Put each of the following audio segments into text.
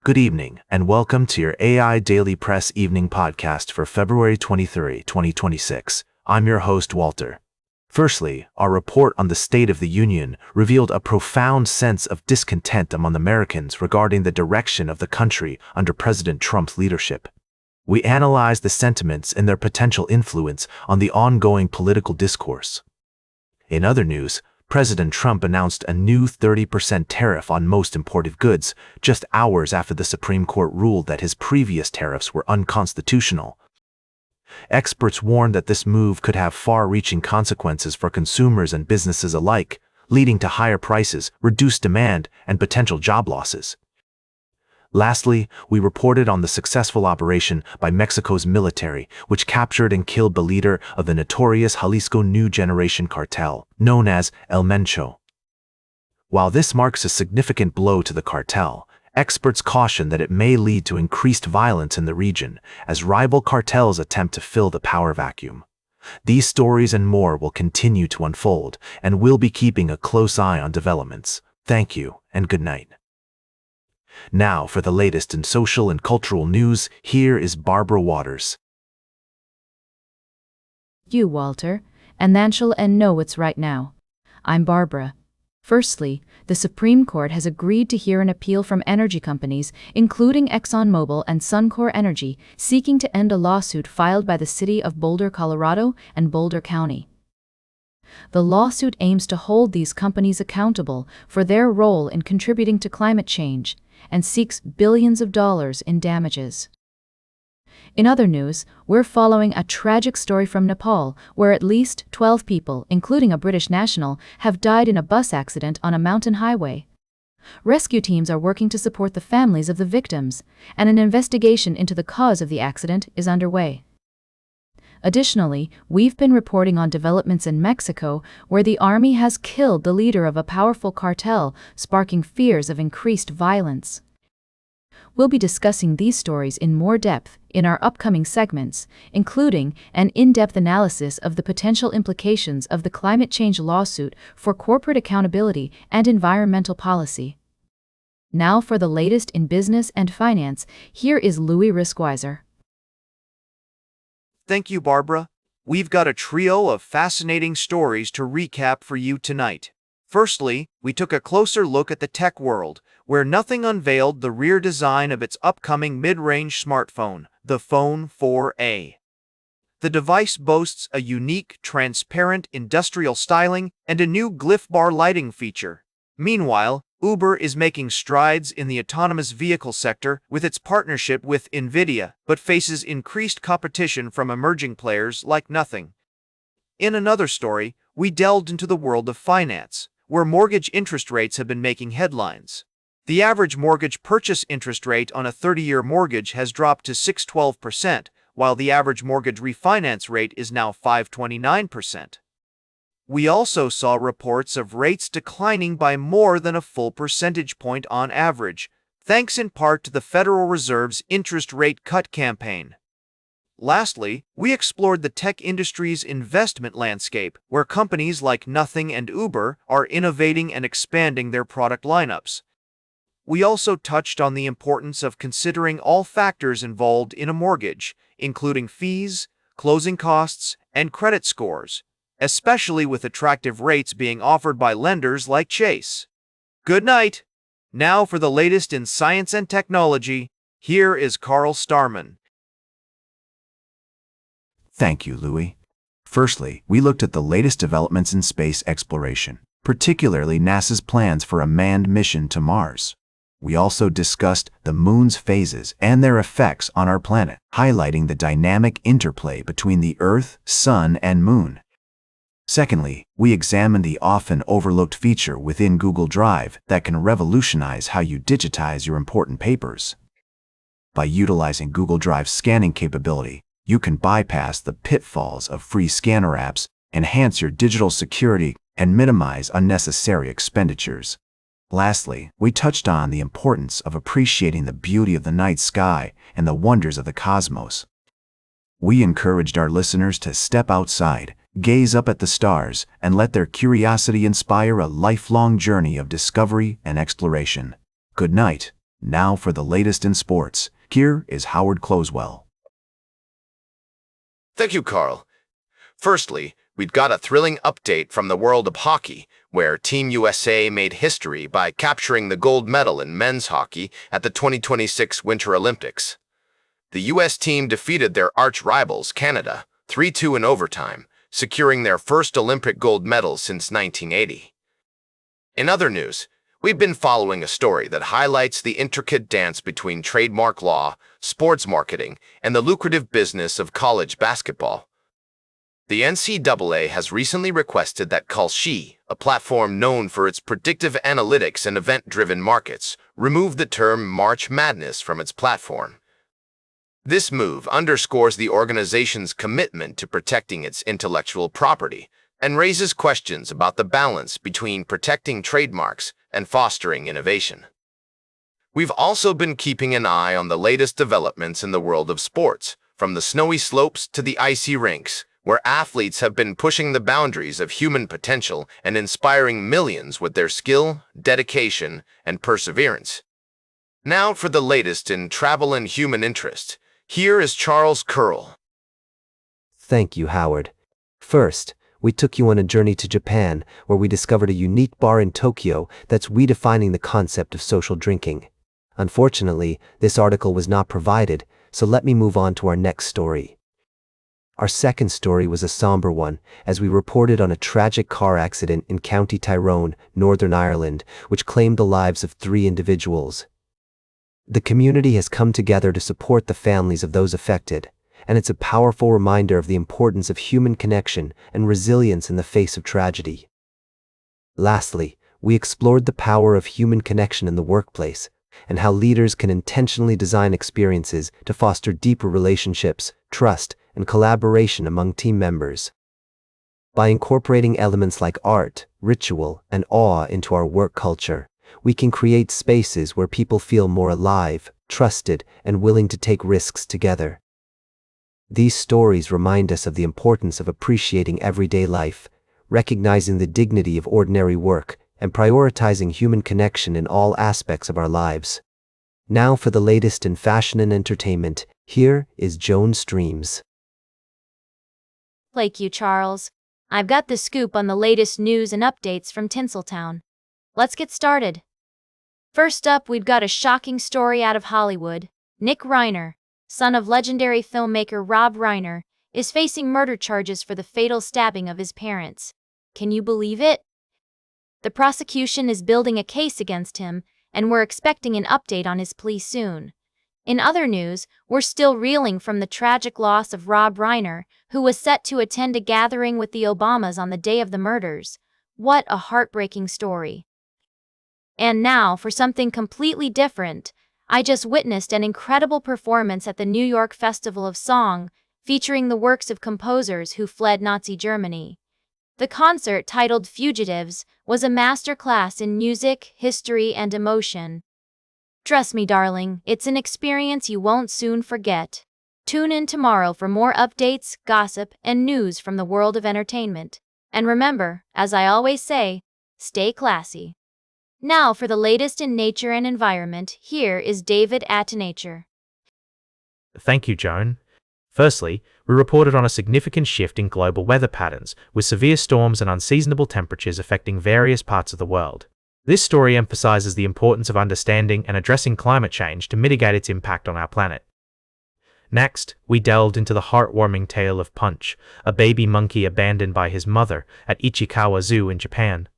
Good evening, and welcome to your AI Daily Press Evening Podcast for February 23, 2026. I'm your host, Walter. Firstly, our report on the State of the Union revealed a profound sense of discontent among Americans regarding the direction of the country under President Trump's leadership. We analyzed the sentiments and their potential influence on the ongoing political discourse. In other news, President Trump announced a new 30% tariff on most imported goods just hours after the Supreme Court ruled that his previous tariffs were unconstitutional. Experts warned that this move could have far-reaching consequences for consumers and businesses alike, leading to higher prices, reduced demand, and potential job losses. Lastly, we reported on the successful operation by Mexico's military, which captured and killed the leader of the notorious Jalisco New Generation cartel, known as El Mencho. While this marks a significant blow to the cartel, experts caution that it may lead to increased violence in the region as rival cartels attempt to fill the power vacuum. These stories and more will continue to unfold, and we'll be keeping a close eye on developments. Thank you, and good night. Now, for the latest in social and cultural news, here is Barbara Waters. You, Walter, and Nanshall and know what's right now. I'm Barbara. Firstly, the Supreme Court has agreed to hear an appeal from energy companies, including ExxonMobil and Suncor Energy, seeking to end a lawsuit filed by the city of Boulder, Colorado, and Boulder County. The lawsuit aims to hold these companies accountable for their role in contributing to climate change and seeks billions of dollars in damages. In other news, we're following a tragic story from Nepal where at least 12 people, including a British national, have died in a bus accident on a mountain highway. Rescue teams are working to support the families of the victims, and an investigation into the cause of the accident is underway. Additionally, we've been reporting on developments in Mexico where the army has killed the leader of a powerful cartel, sparking fears of increased violence. We'll be discussing these stories in more depth in our upcoming segments, including an in-depth analysis of the potential implications of the climate change lawsuit for corporate accountability and environmental policy. Now for the latest in business and finance, here is Louis Riskweiser. Thank you, Barbara. We've got a trio of fascinating stories to recap for you tonight. Firstly, we took a closer look at the tech world, where Nothing unveiled the rear design of its upcoming mid-range smartphone, the Phone 4a. The device boasts a unique, transparent industrial styling and a new glyph bar lighting feature. Meanwhile, Uber is making strides in the autonomous vehicle sector with its partnership with NVIDIA, but faces increased competition from emerging players like Nothing. In another story, we delved into the world of finance, where mortgage interest rates have been making headlines. The average mortgage purchase interest rate on a 30-year mortgage has dropped to 6.12%, while the average mortgage refinance rate is now 5.29%. We also saw reports of rates declining by more than a full percentage point on average, thanks in part to the Federal Reserve's interest rate cut campaign. Lastly, we explored the tech industry's investment landscape, where companies like Nothing and Uber are innovating and expanding their product lineups. We also touched on the importance of considering all factors involved in a mortgage, including fees, closing costs, and credit scores, especially with attractive rates being offered by lenders like Chase. Good night! Now for the latest in science and technology, here is Carl Starman. Thank you, Louis. Firstly, we looked at the latest developments in space exploration, particularly NASA's plans for a manned mission to Mars. We also discussed the moon's phases and their effects on our planet, highlighting the dynamic interplay between the Earth, Sun, and Moon. Secondly, we examined the often overlooked feature within Google Drive that can revolutionize how you digitize your important papers. By utilizing Google Drive's scanning capability, you can bypass the pitfalls of free scanner apps, enhance your digital security, and minimize unnecessary expenditures. Lastly, we touched on the importance of appreciating the beauty of the night sky and the wonders of the cosmos. We encouraged our listeners to step outside, gaze up at the stars, and let their curiosity inspire a lifelong journey of discovery and exploration. Good night. Now for the latest in sports, here is Howard Closewell. Thank you, Carl. Firstly, we've got a thrilling update from the world of hockey, where Team USA made history by capturing the gold medal in men's hockey at the 2026 Winter Olympics. The U.S. team defeated their arch-rivals, Canada, 3-2 in overtime, securing their first Olympic gold medal since 1980. In other news, we've been following a story that highlights the intricate dance between trademark law, sports marketing, and the lucrative business of college basketball. The NCAA has recently requested that Kalshi, a platform known for its predictive analytics and event-driven markets, remove the term March Madness from its platform. This move underscores the organization's commitment to protecting its intellectual property and raises questions about the balance between protecting trademarks and fostering innovation. We've also been keeping an eye on the latest developments in the world of sports, from the snowy slopes to the icy rinks, where athletes have been pushing the boundaries of human potential and inspiring millions with their skill, dedication, and perseverance. Now for the latest in travel and human interest. Here is Charles Curl. Thank you, Howard. First, we took you on a journey to Japan, where we discovered a unique bar in Tokyo that's redefining the concept of social drinking. Unfortunately, this article was not provided, so let me move on to our next story. Our second story was a somber one, as we reported on a tragic car accident in County Tyrone, Northern Ireland, which claimed the lives of 3 individuals. The community has come together to support the families of those affected, and it's a powerful reminder of the importance of human connection and resilience in the face of tragedy. Lastly, we explored the power of human connection in the workplace, and how leaders can intentionally design experiences to foster deeper relationships, trust, and collaboration among team members. By incorporating elements like art, ritual, and awe into our work culture, we can create spaces where people feel more alive, trusted, and willing to take risks together. These stories remind us of the importance of appreciating everyday life, recognizing the dignity of ordinary work, and prioritizing human connection in all aspects of our lives. Now for the latest in fashion and entertainment, here is Joan Streams. Thank you, Charles. I've got the scoop on the latest news and updates from Tinseltown. Let's get started. First up, we've got a shocking story out of Hollywood. Nick Reiner, son of legendary filmmaker Rob Reiner, is facing murder charges for the fatal stabbing of his parents. Can you believe it? The prosecution is building a case against him, and we're expecting an update on his plea soon. In other news, we're still reeling from the tragic loss of Rob Reiner, who was set to attend a gathering with the Obamas on the day of the murders. What a heartbreaking story. And now for something completely different. I just witnessed an incredible performance at the New York Festival of Song, featuring the works of composers who fled Nazi Germany. The concert, titled Fugitives, was a masterclass in music, history, and emotion. Trust me, darling, it's an experience you won't soon forget. Tune in tomorrow for more updates, gossip, and news from the world of entertainment. And remember, as I always say, stay classy. Now for the latest in nature and environment, here is David at Nature. Thank you, Joan. Firstly, we reported on a significant shift in global weather patterns, with severe storms and unseasonable temperatures affecting various parts of the world. This story emphasizes the importance of understanding and addressing climate change to mitigate its impact on our planet. Next, we delved into the heartwarming tale of Punch, a baby monkey abandoned by his mother at Ichikawa Zoo in Japan.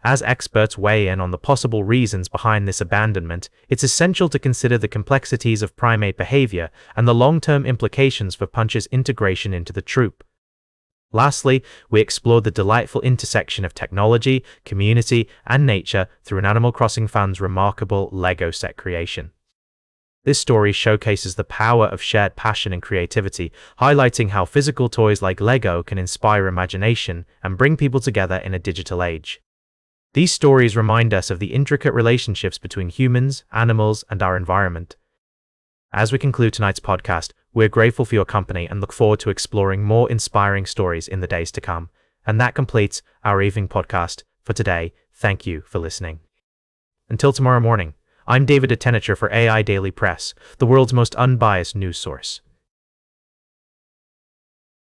As experts weigh in on the possible reasons behind this abandonment, it's essential to consider the complexities of primate behavior and the long-term implications for Punch's integration into the troop. Lastly, we explored the delightful intersection of technology, community, and nature through an Animal Crossing fan's remarkable LEGO set creation. This story showcases the power of shared passion and creativity, highlighting how physical toys like LEGO can inspire imagination and bring people together in a digital age. These stories remind us of the intricate relationships between humans, animals, and our environment. As we conclude tonight's podcast, we're grateful for your company and look forward to exploring more inspiring stories in the days to come. And that completes our evening podcast for today. Thank you for listening. Until tomorrow morning, I'm David Attenacher for AI Daily Press, the world's most unbiased news source.